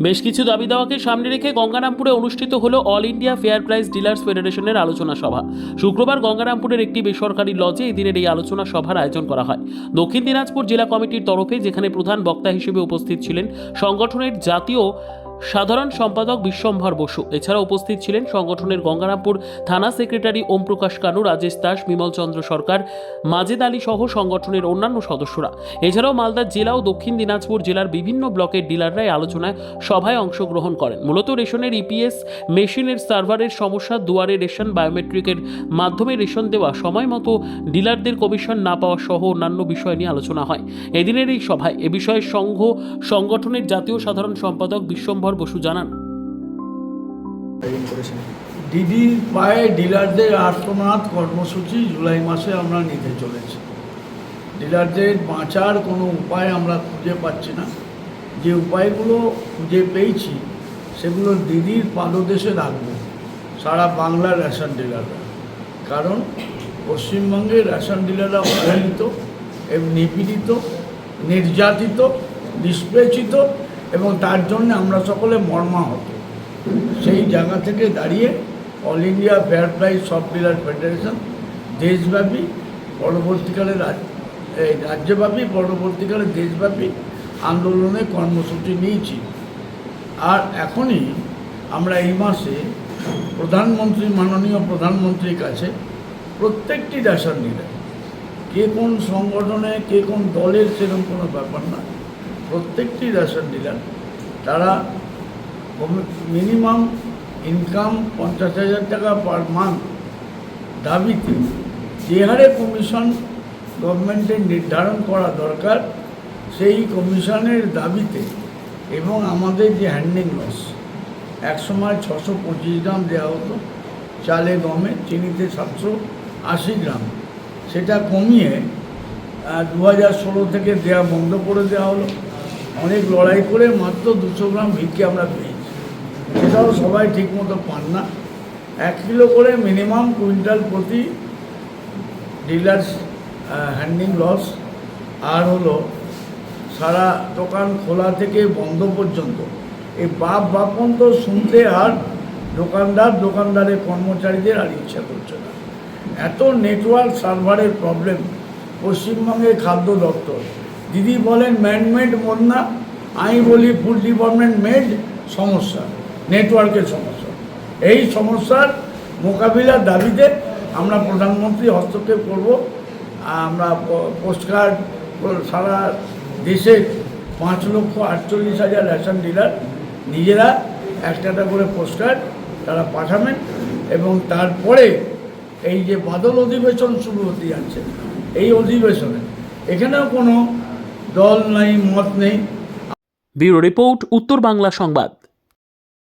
বেশ কিছু দাবি দাওয়াকে সামনে রেখে গঙ্গারামপুরে অনুষ্ঠিত হলো all India fair price dealers ফেডারেশনের আলোচনা সভা। শুক্রবার গঙ্গারামপুরের একটি বেসরকারি লজে এই দিনের এই আলোচনা সভার আয়োজন করা হয় দক্ষিণ দিনাজপুর জেলা কমিটির তরফে, যেখানে প্রধান বক্তা হিসেবে উপস্থিত ছিলেন সংগঠনের জাতীয় সাধারণ সম্পাদক বিশ্বম্ভর বসু। এছাড়া উপস্থিত ছিলেন সংগঠনের গঙ্গারামপুর থানা সেক্রেটারি ওম প্রকাশ কানু, রাজেশ দাস, বিমল চন্দ্র সরকার, মাজেদ আলী সহ সংগঠনের অন্যান্য সদস্যরা। এছাড়াও মালদা জেলা ও দক্ষিণ দিনাজপুর জেলার বিভিন্ন ব্লকের ডিলাররা এই আলোচনায় সভায় অংশগ্রহণ করেন। মূলত রেশনের ইপিএস মেশিনের সার্ভারের সমস্যা, দুয়ারে রেশন, বায়োমেট্রিকের মাধ্যমে রেশন দেওয়া, সময় মতো ডিলারদের কমিশন না পাওয়া সহ অন্যান্য বিষয় নিয়ে আলোচনা হয় এদিনের এই সভায়। এ বিষয়ে সংগঠনের জাতীয় সাধারণ সম্পাদক বিশ্বম্ভর বসু জানান, দিদির পায়ে ডিলারদের আর্তনাদ কর্মসূচি জুলাই মাসে আমরা নিতে চলেছি। ডিলারদের বাঁচার কোনো উপায় আমরা খুঁজে পাচ্ছি না। যে উপায়গুলো খুঁজে পেয়েছি সেগুলো দিদির পাদদেশে রাখবো সারা বাংলার রেশন ডিলাররা। কারণ পশ্চিমবঙ্গের রেশন ডিলাররা অবহেলিত এবং নিপীড়িত, নির্যাতিত, নিষ্পেষিত এবং তার জন্য আমরা সকলে মর্মাহত। সেই জায়গা থেকে দাঁড়িয়ে অল ইন্ডিয়া ফেয়ার প্রাইস সব ডিলার ফেডারেশন দেশব্যাপী, পরবর্তীকালে রাজ্যব্যাপী, পরবর্তীকালে দেশব্যাপী আন্দোলনে কর্মসূচি নিয়েছি। আর এখনই আমরা এই মাসে মাননীয় প্রধানমন্ত্রীর কাছে প্রত্যেকটি রেশন ডিলার, কে কোন সংগঠনে, কে কোন দলের, সেরকম কোনো ব্যাপার না, প্রত্যেকটি রেশন ডিলার তারা মিনিমাম ইনকাম 50,000 টাকা পার মান্থ দাবিতে যে হারে কমিশন গভর্নমেন্টের নির্ধারণ করা দরকার, সেই কমিশনের দাবিতে এবং আমাদের যে হ্যান্ডিং লস, একসময় 625 গ্রাম দেওয়া হতো চালে, গমে, চিনিতে 780 গ্রাম, সেটা কমিয়ে 2016 থেকে দেওয়া বন্ধ করে দেওয়া হলো। অনেক লড়াই করে মাত্র 200 গ্রাম ভিক্ষে আমরা পেয়েছি, সেটাও সবাই ঠিকমতো পান না। 1 কিলো করে মিনিমাম কুইন্টাল প্রতি ডিলার্স হ্যান্ডিং লস। আর হলো সারা দোকান খোলা থেকে বন্ধ পর্যন্ত এই বাপন তো শুনতে, আর দোকানদারের কর্মচারীদের আর ইচ্ছা করছে না। এত নেটওয়ার্ক সার্ভারের প্রবলেম পশ্চিমবঙ্গের খাদ্য দপ্তর। দিদি বলেন ম্যানমেড বন্যা, আমি বলি ফুড ডিপার্টমেন্ট মেড সমস্যা, নেটওয়ার্কের সমস্যা। এই সমস্যার মোকাবিলার দাবিতে আমরা প্রধানমন্ত্রী হস্তক্ষেপ করব। আমরা পোস্টকার্ড সারা দেশে 5,48,000 রেশন ডিলার নিজেরা একটা করে পোস্টকার্ড তারা পাঠাবেন। এবং তারপরে এই যে বাদল অধিবেশন শুরু হতে যাচ্ছে, এই অধিবেশনে এখানেও কোনো দল নেই, মত নেই। ব্যুরো রিপোর্ট, উত্তর বাংলা সংবাদ।